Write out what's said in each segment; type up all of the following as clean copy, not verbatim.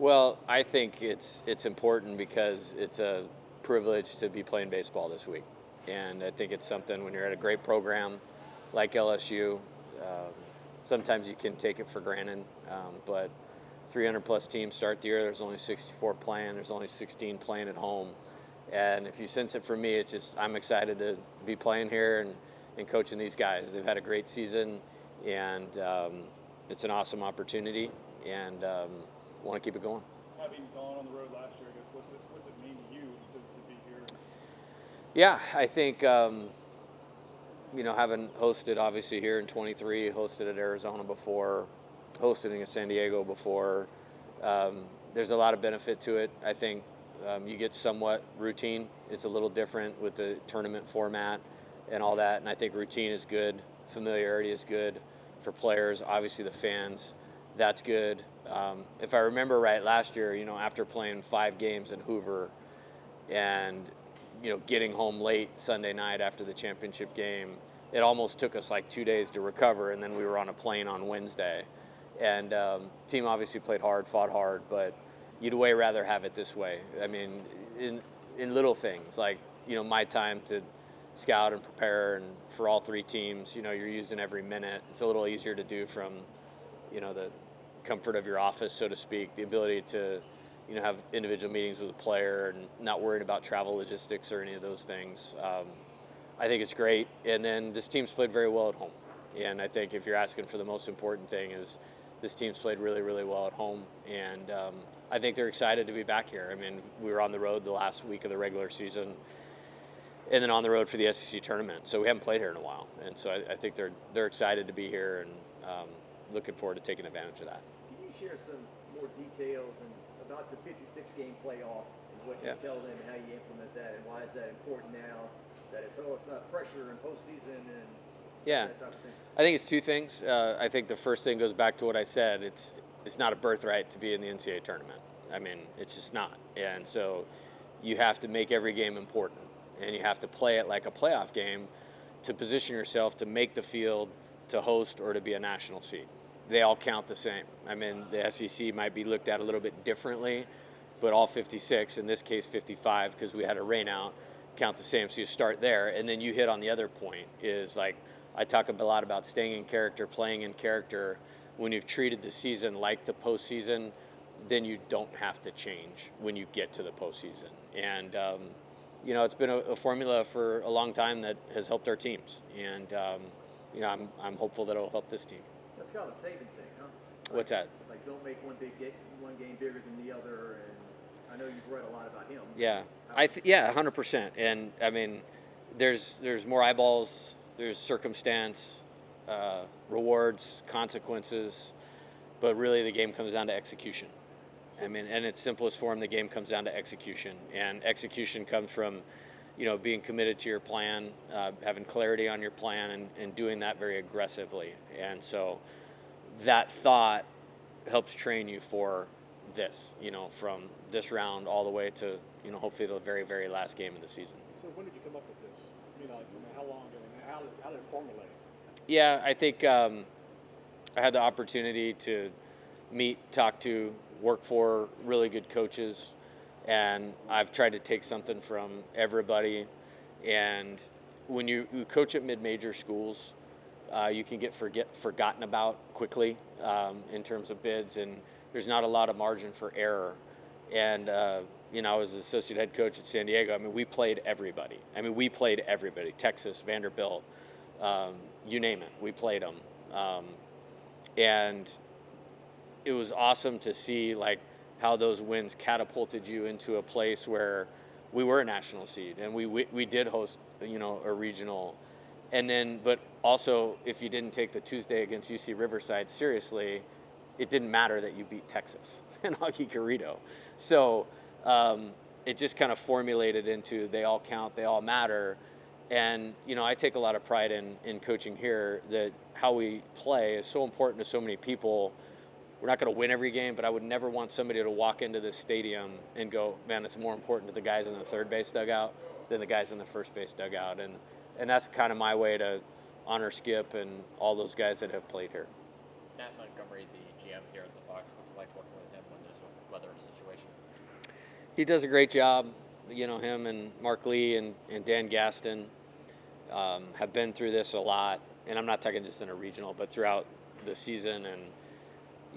Well, I think it's important because it's a privilege to be playing baseball this week, and I think it's something when you're at a great program like LSU. Um, Sometimes you can take it for granted, but 300 plus teams start the year. There's only 64 playing. There's only 16 playing at home, and if you sense it for me, it's just I'm excited to be playing here and coaching these guys. They've had a great season, and it's an awesome opportunity, and want to keep it going. Having gone on the road last year, I guess, what's it mean to you to be here? Yeah, I think having hosted obviously here in 23, hosted at Arizona before, hosting at San Diego before. There's a lot of benefit to it. I think you get somewhat routine. It's a little different with the tournament format and all that, and I think routine is good. Familiarity is good for players. Obviously, the fans, that's good. If I remember right, last year, after playing 5 games in Hoover and getting home late Sunday night after the championship game, it almost took us like 2 days to recover, and then we were on a plane on Wednesday. And team obviously played hard, fought hard, but you'd way rather have it this way. I mean, in little things like my time to scout and prepare, and for all 3 teams, you're using every minute. It's a little easier to do from the comfort of your office, so to speak. The ability to have individual meetings with a player and not worried about travel logistics or any of those things. I think it's great. And then this team's played very well at home. And I think if you're asking for the most important thing is this team's played really, really well at home. And I think they're excited to be back here. I mean, we were on the road the last week of the regular season and then on the road for the SEC tournament. So we haven't played here in a while. And so I think they're excited to be here and looking forward to taking advantage of that. Can you share some more details about the 56-game playoff and what you tell them and how you implement that, and why is that important now? That it's not pressure in postseason and that type of thing. I think it's 2 things. I think the first thing goes back to what I said. It's not a birthright to be in the NCAA tournament. I mean, it's just not. And so you have to make every game important, and you have to play it like a playoff game to position yourself to make the field to host or to be a national seed. They all count the same. I mean, the SEC might be looked at a little bit differently, but all 56, in this case 55, because we had a rain out, count the same. So you start there, and then you hit on the other point is like I talk a lot about staying in character, playing in character. When you've treated the season like the postseason, then you don't have to change when you get to the postseason. And it's been a formula for a long time that has helped our teams, and I'm hopeful that it'll help this team. That's kind of a saving thing, huh? What's that? Like, don't make one game bigger than the other. And I know you've read a lot about him. Yeah, 100%. And I mean, there's more eyeballs, there's circumstance, rewards, consequences, but really the game comes down to execution. I mean, in its simplest form, the game comes down to execution, and execution comes from being committed to your plan, having clarity on your plan, and doing that very aggressively. And so that thought helps train you for this, from this round all the way to, hopefully the very, very last game of the season. So when did you come up with this? How long ago? How did it formulate? Yeah, I think I had the opportunity to talk to, work for really good coaches, and I've tried to take something from everybody. And when you coach at mid-major schools, you can get forgotten about quickly in terms of bids, and there's not a lot of margin for error. And I was the associate head coach at San Diego. I mean, we played everybody. Texas, Vanderbilt, you name it, we played them. And it was awesome to see like how those wins catapulted you into a place where we were a national seed, and we did host a regional. And then, but also, if you didn't take the Tuesday against UC Riverside seriously, it didn't matter that you beat Texas and Augie Garrido. So it just kind of formulated into they all count, they all matter. And I take a lot of pride in coaching here, that how we play is so important to so many people. We're not going to win every game, but I would never want somebody to walk into this stadium and go, man, it's more important to the guys in the third base dugout than the guys in the first base dugout. And that's kind of my way to honor Skip and all those guys that have played here. Matt Montgomery, the GM here at the Fox, what's it like working with him when there's weather situation? He does a great job. Him and Mark Lee and Dan Gaston have been through this a lot. And I'm not talking just in a regional, but throughout the season. And,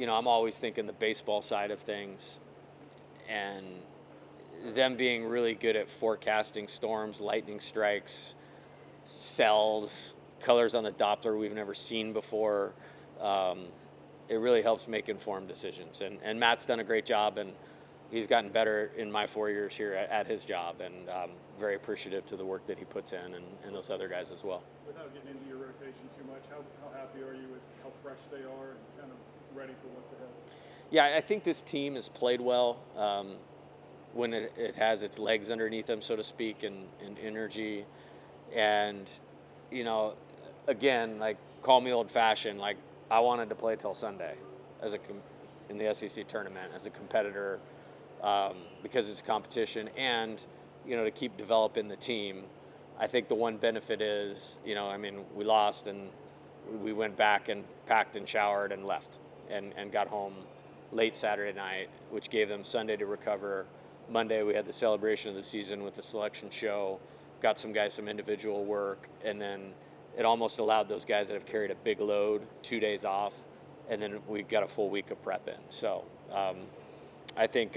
I'm always thinking the baseball side of things. And them being really good at forecasting storms, lightning strikes, cells, colors on the Doppler we've never seen before. It really helps make informed decisions. And Matt's done a great job, and he's gotten better in my 4 years here at his job, and very appreciative to the work that he puts in and those other guys as well. Without getting into your rotation too much, how happy are you with how fresh they are and kind of ready for what's ahead? Yeah, I think this team has played well when it has its legs underneath them, so to speak, and energy. And, again, like, call me old-fashioned, like, I wanted to play till Sunday in the SEC tournament as a competitor because it's a competition and, to keep developing the team. I think the one benefit is, we lost and we went back and packed and showered and left and got home late Saturday night, which gave them Sunday to recover. Monday we had the celebration of the season with the selection show, got some guys some individual work, and then it almost allowed those guys that have carried a big load 2 days off, and then we got a full week of prep in. So I think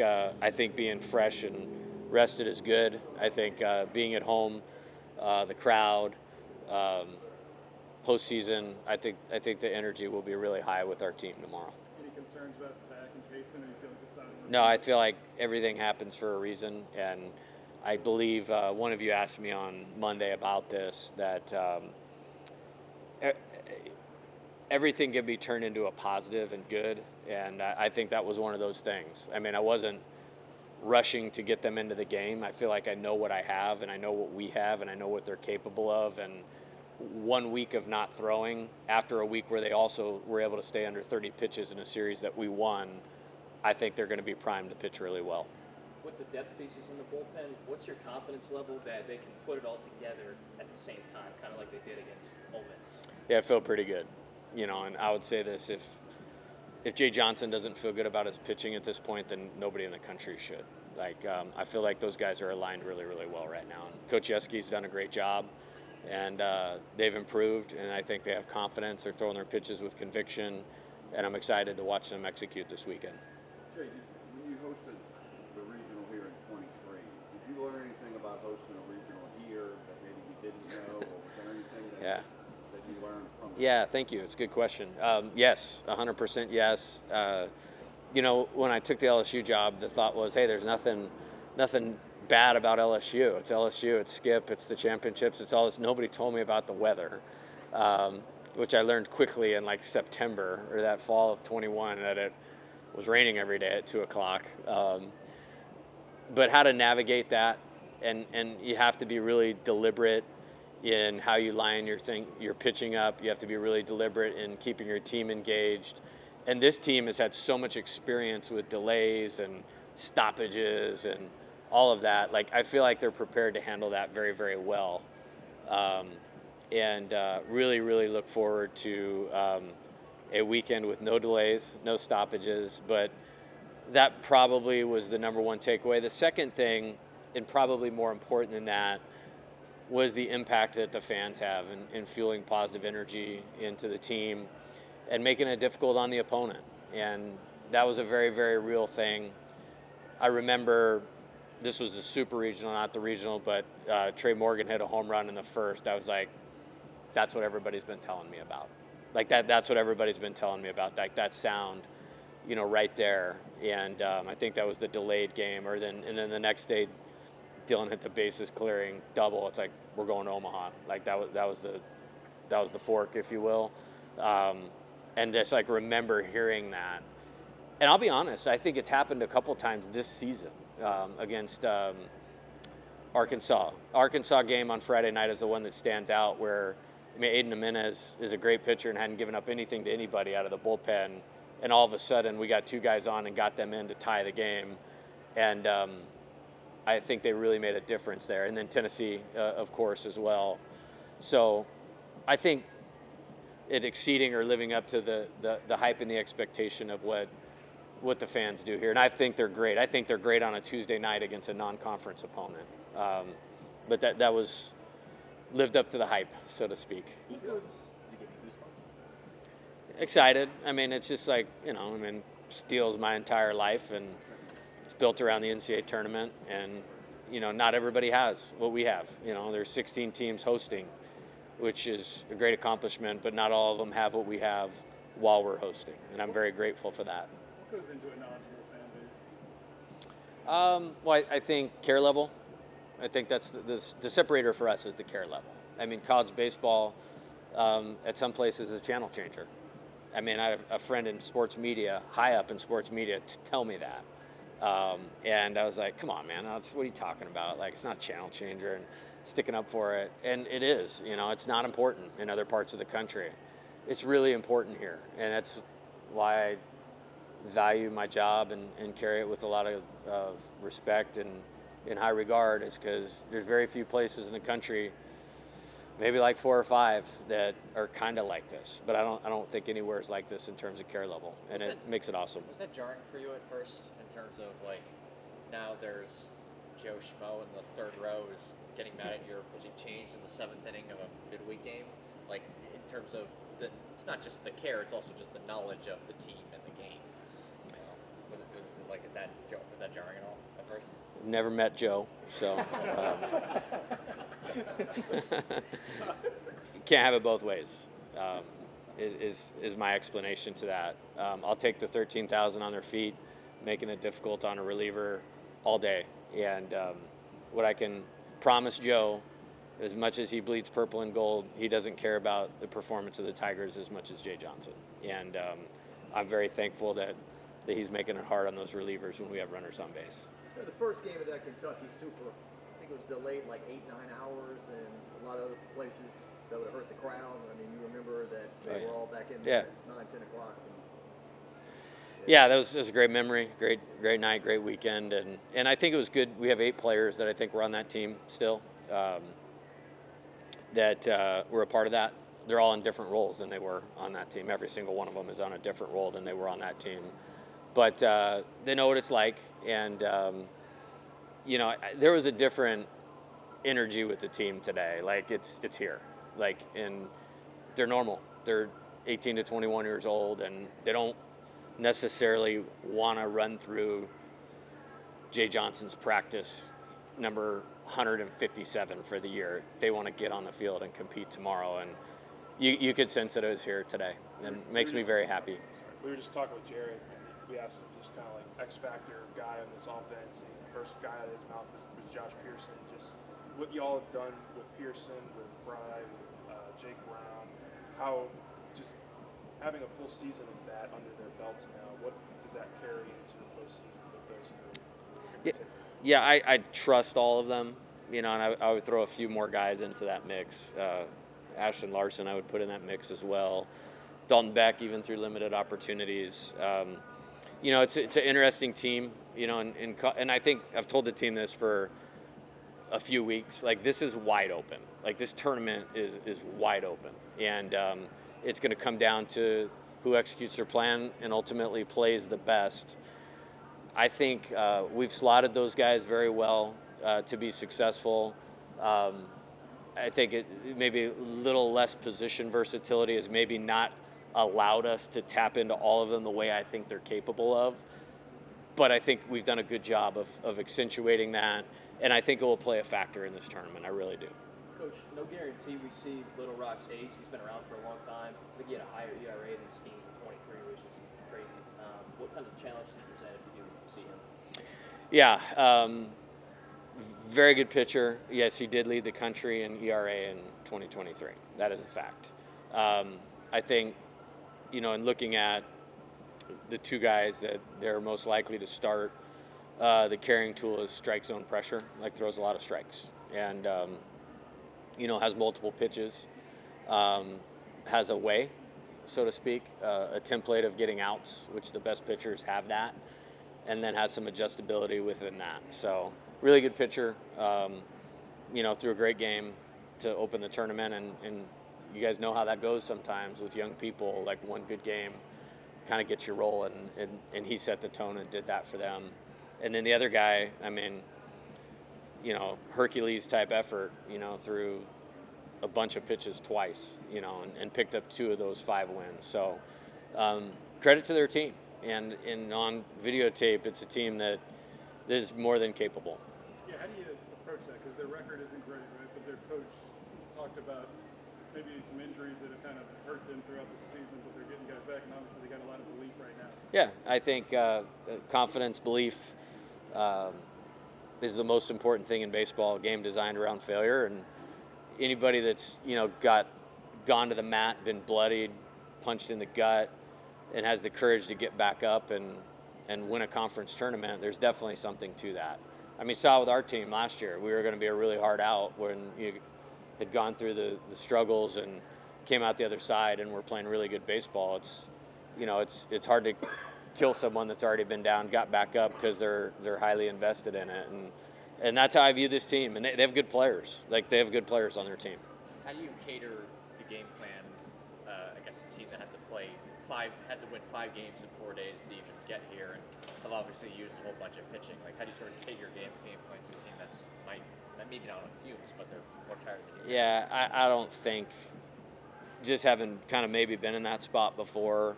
being fresh and rested is good. I think being at home, the crowd, postseason, I think the energy will be really high with our team tomorrow. Any concerns about Zach and Kaysen, or you feel like the side? No, I feel like everything happens for a reason, and I believe one of you asked me on Monday about this, that everything can be turned into a positive and good, and I think that was one of those things. I wasn't rushing to get them into the game. I feel like I know what I have, and I know what we have, and I know what they're capable of, and 1 week of not throwing after a week where they also were able to stay under 30 pitches in a series that we won, I think they're going to be primed to pitch really well. With the depth pieces in the bullpen, what's your confidence level that they can put it all together at the same time, kind of like they did against Ole Miss? Yeah, I feel pretty good. And I would say this, if Jay Johnson doesn't feel good about his pitching at this point, then nobody in the country should. I feel like those guys are aligned really, really well right now. And Coach Yeski's done a great job, and they've improved, and I think they have confidence. They're throwing their pitches with conviction, and I'm excited to watch them execute this weekend. Jay, when you hosted the regional here in 23, did you learn anything about hosting a regional here that maybe you didn't know, or was there anything that you learned from it? Yeah, thank you. It's a good question. Yes, 100% yes. When I took the LSU job, the thought was, hey, there's nothing bad about LSU. It's LSU, it's Skip, it's the championships, it's all this. Nobody told me about the weather, which I learned quickly in September or that fall of 21, that it was raining every day at 2 o'clock. But how to navigate that, and you have to be really deliberate in how you line your pitching up. You have to be really deliberate in keeping your team engaged. And this team has had so much experience with delays and stoppages and all of that. I feel like they're prepared to handle that very, very well. And really, really look forward to a weekend with no delays, no stoppages. But that probably was the number one takeaway. The second thing, and probably more important than that, was the impact that the fans have in fueling positive energy into the team and making it difficult on the opponent. And that was a very, very real thing. I remember this was the super regional, not the regional, but Trey Morgan hit a home run in the first. I was like, that's what everybody's been telling me about. That's what everybody's been telling me about, that sound, right there. And I think that was the delayed game. And then the next day, Dylan hit the bases clearing double. It's like, we're going to Omaha. That was the fork, if you will. And just remember hearing that. And I'll be honest, I think it's happened a couple times this season against Arkansas. Arkansas game on Friday night is the one that stands out, where Aiden Jimenez is a great pitcher and hadn't given up anything to anybody out of the bullpen. And all of a sudden, we got two guys on and got them in to tie the game. And I think they really made a difference there. And then Tennessee, of course, as well. So I think it exceeding or living up to the hype and the expectation of what what the fans do here, and I think they're great. I think they're great on a Tuesday night against a non-conference opponent. But that was lived up to the hype, so to speak. Did you give me goosebumps? Excited. I mean, it's just like, Steel's my entire life, and it's built around the NCAA tournament, and not everybody has what we have. There's 16 teams hosting, which is a great accomplishment, but not all of them have what we have while we're hosting, and I'm very grateful for that. What goes into a knowledgeable fan base? Well, I think care level. I think that's the separator for us is the care level. I mean, college baseball at some places is a channel changer. I mean, I have a friend in sports media, high up in sports media, to tell me that. And I was like, come on, man, what are you talking about? Like, it's not a channel changer, and sticking up for it. And it is, it's not important in other parts of the country. It's really important here. And that's why I value my job and carry it with a lot of respect and in high regard, is because there's very few places in the country, maybe like 4 or 5, that are kind of like this. But I don't think anywhere is like this in terms of care level, and it makes it awesome. Was that jarring for you at first, in terms of like, now there's Joe Schmo in the 3rd row is getting mad at your pitching change in the 7th inning of a midweek game? Like, in terms of it's not just the care, it's also just the knowledge of the team and the game. Was it like, was that jarring at all at first? Never met Joe, so can't have it both ways. Is my explanation to that. I'll take the 13,000 on their feet, making it difficult on a reliever all day. And what I can promise Joe, as much as he bleeds purple and gold, he doesn't care about the performance of the Tigers as much as Jay Johnson. And I'm very thankful that he's making it hard on those relievers when we have runners on base. The first game of that Kentucky Super, I think it was delayed like 8-9 hours, and a lot of other places that would have hurt the crowd. I mean, you remember that they were all back in there at 9-10 o'clock. Yeah, that was a great memory, great night, great weekend, and I think it was good. We have 8 players that I think were on that team still, that were a part of that. They're all in different roles than they were on that team. Every single one of them is on a different role than they were on that team. But they know what it's like, and there was a different energy with the team today. Like, it's here, like, and they're normal. They're 18 to 21 years old, and they don't necessarily want to run through Jay Johnson's practice number 157 for the year. They want to get on the field and compete tomorrow, and you could sense that it was here today, and it makes me very happy. We were just talking with Jared, and we asked him just kind of like X factor guy on this offense, and the first guy out of his mouth was Josh Pearson. Just what y'all have done with Pearson, with Fry, with Jake Brown, how just having a full season of that under their belts now, what does that carry into the postseason with those 3? Yeah, I trust all of them, and I would throw a few more guys into that mix. Ashton Larson I would put in that mix as well. Dalton Beck, even through limited opportunities. It's an interesting team, and I think I've told the team this for a few weeks. Like, this is wide open. Like, this tournament is wide open, and it's going to come down to who executes their plan and ultimately plays the best. I think we've slotted those guys very well to be successful. I think it maybe a little less position versatility has maybe not allowed us to tap into all of them the way I think they're capable of. But I think we've done a good job of accentuating that, and I think it will play a factor in this tournament. I really do. Coach, no guarantee we see Little Rock's ace. He's been around for a long time. I think he had a higher ERA than Steen's at 23, which is crazy. What kind of challenge do you present if you do see him? Yeah, very good pitcher. Yes, he did lead the country in ERA in 2023. That is a fact. I think, in looking at the 2 guys that they're most likely to start, the carrying tool is strike zone pressure, like throws a lot of strikes, and, has multiple pitches, has a way, so to speak, a template of getting outs, which the best pitchers have that, and then has some adjustability within that. So really good pitcher, threw a great game to open the tournament, and you guys know how that goes sometimes with young people. Like, one good game kind of get you rolling. And he set the tone and did that for them. And then the other guy, I mean, Hercules type effort, through a bunch of pitches twice, and picked up 2 of those 5 wins. So credit to their team. And on videotape, it's a team that is more than capable. Yeah, how do you approach that? Because their record isn't great, right? But their coach talked about maybe some injuries that have kind of hurt them throughout the season, but they're getting guys back, and obviously they got a lot of belief right now. Yeah, I think confidence, belief is the most important thing in baseball. A game designed around failure, and anybody that's gone to the mat, been bloodied, punched in the gut, and has the courage to get back up and win a conference tournament, there's definitely something to that. I mean, saw with our team last year, we were going to be a really hard out when you had gone through the struggles and came out the other side, and we're playing really good baseball. It's hard to kill someone that's already been down, got back up, because they're highly invested in it, and that's how I view this team. And they have good players. Like, they have good players on their team. How do you cater the game plan against a team that had to win 5 games in 4 days to even get here, and have obviously used a whole bunch of pitching? Like, how do you sort of cater your game plan to a team that's maybe not on fumes, but they're more tired of the game? Yeah, I don't think, just having kind of maybe been in that spot before,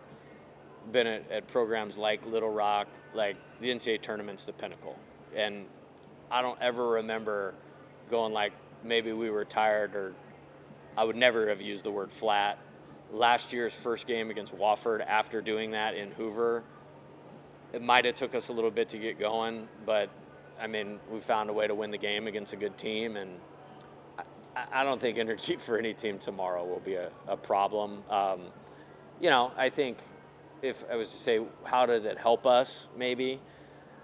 been at programs like Little Rock, like the NCAA tournament's the pinnacle. And I don't ever remember going like, maybe we were tired, or I would never have used the word flat. Last year's first game against Wofford, after doing that in Hoover, it might have took us a little bit to get going, but I mean, we found a way to win the game against a good team, and I don't think energy for any team tomorrow will be a problem. I think if I was to say, how does it help us, maybe,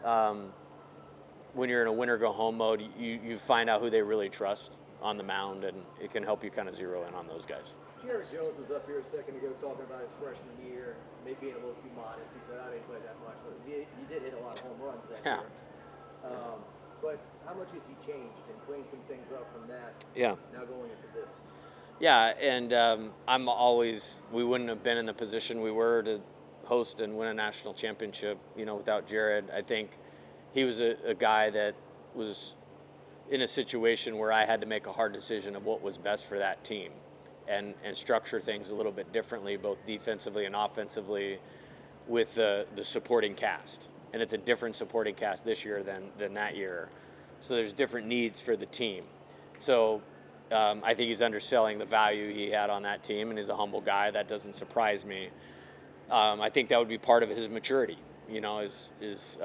when you're in a win-or-go-home mode, you find out who they really trust on the mound, and it can help you kind of zero in on those guys. Jerry Jones was up here a second ago talking about his freshman year, maybe being a little too modest. He said, I didn't play that much, but he did hit a lot of home runs that year. But how much has he changed and cleaned some things up from that? Yeah. Now going into this. Yeah, and we wouldn't have been in the position we were to host and win a national championship, without Jared. I think he was a guy that was in a situation where I had to make a hard decision of what was best for that team, and structure things a little bit differently, both defensively and offensively, with the supporting cast. And it's a different supporting cast this year than that year. So there's different needs for the team. So I think he's underselling the value he had on that team, and he's a humble guy. That doesn't surprise me. I think that would be part of his maturity, his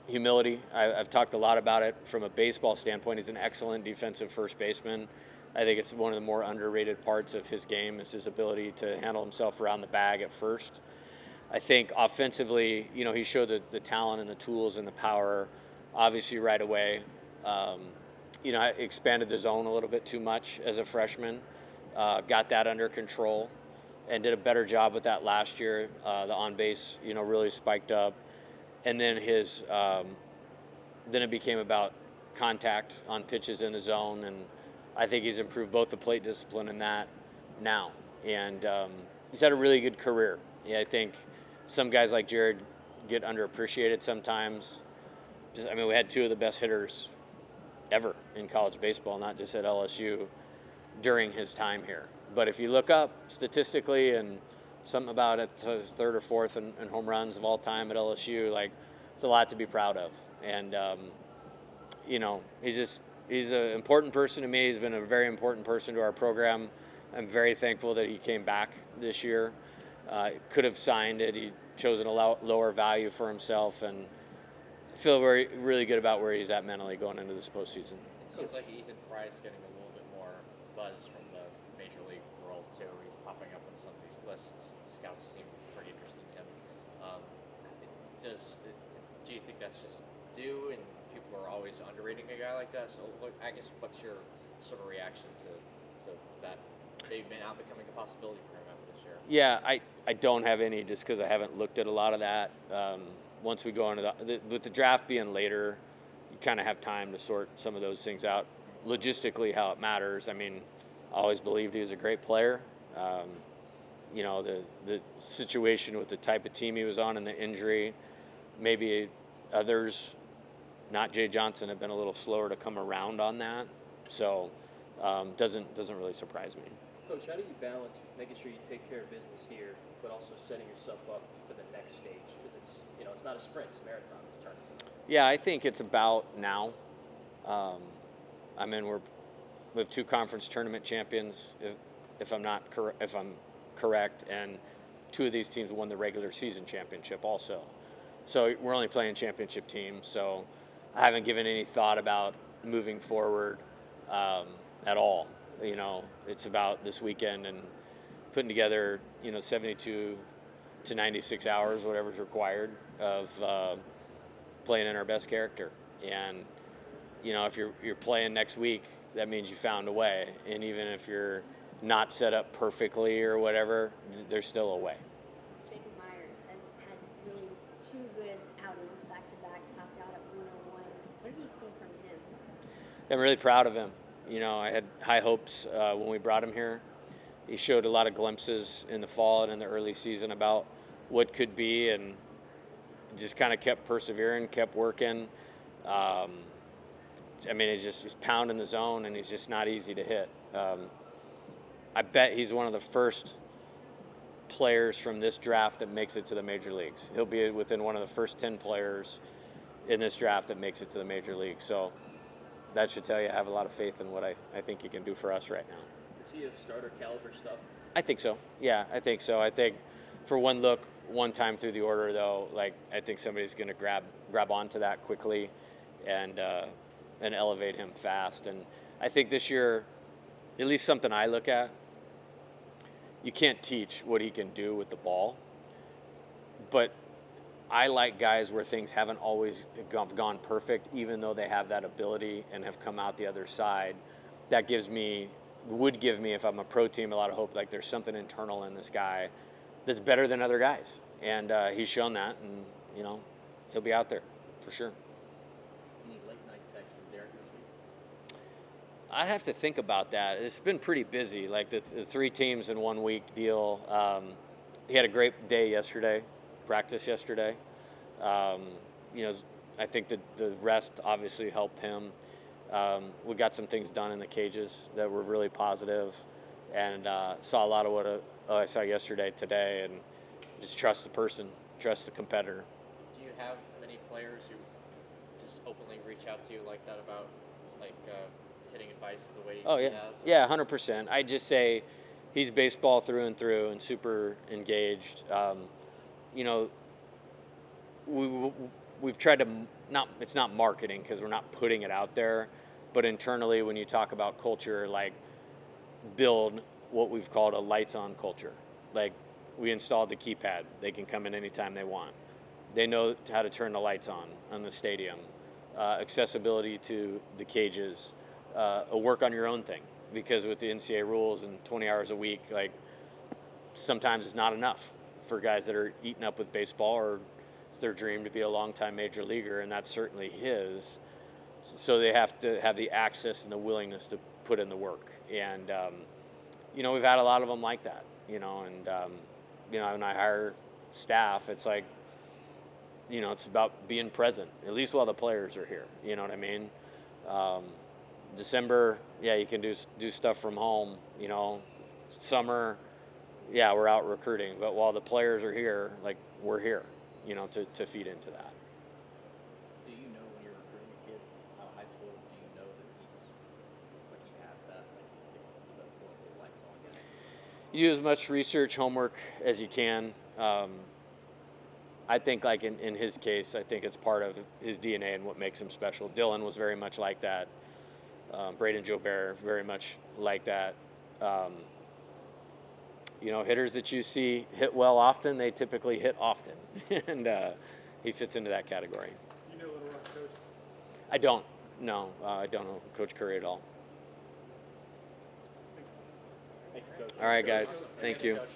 humility. I've talked a lot about it from a baseball standpoint. He's an excellent defensive first baseman. I think it's one of the more underrated parts of his game is his ability to handle himself around the bag at first. I think offensively, he showed the talent and the tools and the power, obviously, right away. Expanded the zone a little bit too much as a freshman, got that under control, and did a better job with that last year. The on base, really spiked up, and then then it became about contact on pitches in the zone, and I think he's improved both the plate discipline and that now, and he's had a really good career. Yeah, I think some guys like Jared get underappreciated sometimes. We had 2 of the best hitters ever in college baseball, not just at LSU, during his time here. But if you look up statistically and something about it, his 3rd or 4th in home runs of all time at LSU, like, it's a lot to be proud of. And, he's an important person to me. He's been a very important person to our program. I'm very thankful that he came back this year. Could have signed it. He chose a lower value for himself, and I feel really good about where he's at mentally going into this postseason. It seems like Ethan Fry's getting a little bit more buzz from the Major League world too. He's popping up on some of these lists. Scouts seem pretty interested in him. Do you think that's just due, and people are always underrating a guy like that? So, I guess, what's your sort of reaction to that? They've been out becoming a possibility for him after this year. Yeah, I don't have any, just because I haven't looked at a lot of that. Once we go into with the draft being later, you kind of have time to sort some of those things out. Logistically, how it matters. I always believed he was a great player. the situation with the type of team he was on and the injury, maybe others, not Jay Johnson, have been a little slower to come around on that. So doesn't really surprise me. Coach, how do you balance making sure you take care of business here, but also setting yourself up for the next stage? Because it's not a sprint, it's a marathon this tournament. Yeah, I think it's about now. We have 2 conference tournament champions, if I'm correct, and 2 of these teams won the regular season championship also. So we're only playing championship teams. So I haven't given any thought about moving forward at all. It's about this weekend and putting together 72 to 96 hours, whatever's required, of playing in our best character. And if you're playing next week, that means you found a way. And even if you're not set up perfectly or whatever, there's still a way. Jacob Myers has had really 2 good outings back to back, topped out at 101. What have you seen from him? I'm really proud of him. I had high hopes when we brought him here. He showed a lot of glimpses in the fall and in the early season about what could be, and just kind of kept persevering, kept working. He's pounding the zone, and he's just not easy to hit. I bet he's one of the first players from this draft that makes it to the major leagues. He'll be within one of the first 10 players in this draft that makes it to the major league. So that should tell you I have a lot of faith in what I think he can do for us right now. Is he a starter caliber stuff? I think so. Yeah, I think so. I think for one look, one time through the order, though, I think somebody's going to grab onto that quickly and elevate him fast. And I think this year, at least something I look at, you can't teach what he can do with the ball, but I like guys where things haven't always gone perfect, even though they have that ability and have come out the other side. That would give me, if I'm a pro team, a lot of hope. Like there's something internal in this guy that's better than other guys, and he's shown that, and he'll be out there for sure. Any late night text from Derek this week? I'd have to think about that. It's been pretty busy, like the 3 teams in 1 week deal. He had a great day yesterday, practice yesterday. I think that the rest obviously helped him. We got some things done in the cages that were really positive, and saw a lot of what I saw yesterday, today, and just trust the person, trust the competitor. Do you have many players who just openly reach out to you like that about hitting advice the way Oh, he yeah. has? Yeah, 100%. I just say he's baseball through and through and super engaged. We've tried to it's not marketing because we're not putting it out there, but internally when you talk about culture, build what we've called a lights on culture. We installed the keypad. They can come in anytime they want. They know how to turn the lights on the stadium. Accessibility to the cages, a work on your own thing, because with the NCAA rules and 20 hours a week, sometimes it's not enough for guys that are eaten up with baseball, or it's their dream to be a longtime major leaguer, and that's certainly his. So they have to have the access and the willingness to put in the work. And, we've had a lot of them like that, and, when I hire staff, it's it's about being present, at least while the players are here. You know what I mean? December, yeah, you can do stuff from home. Summer, yeah, we're out recruiting. But while the players are here, we're here, to feed into that. Do you know when you're recruiting a kid out of high school, do you know that he has that? Is that the lights on guy? You do as much research, homework as you can. I think in his case, I think it's part of his DNA and what makes him special. Dylan was very much like that. Braden Jobert, very much like that. Hitters that you see hit well often, they typically hit often. And he fits into that category. You know Little Rock's coach? I don't. No, I don't know Coach Curry at all. Thank you, Coach. All right, guys. Thank you. Coach.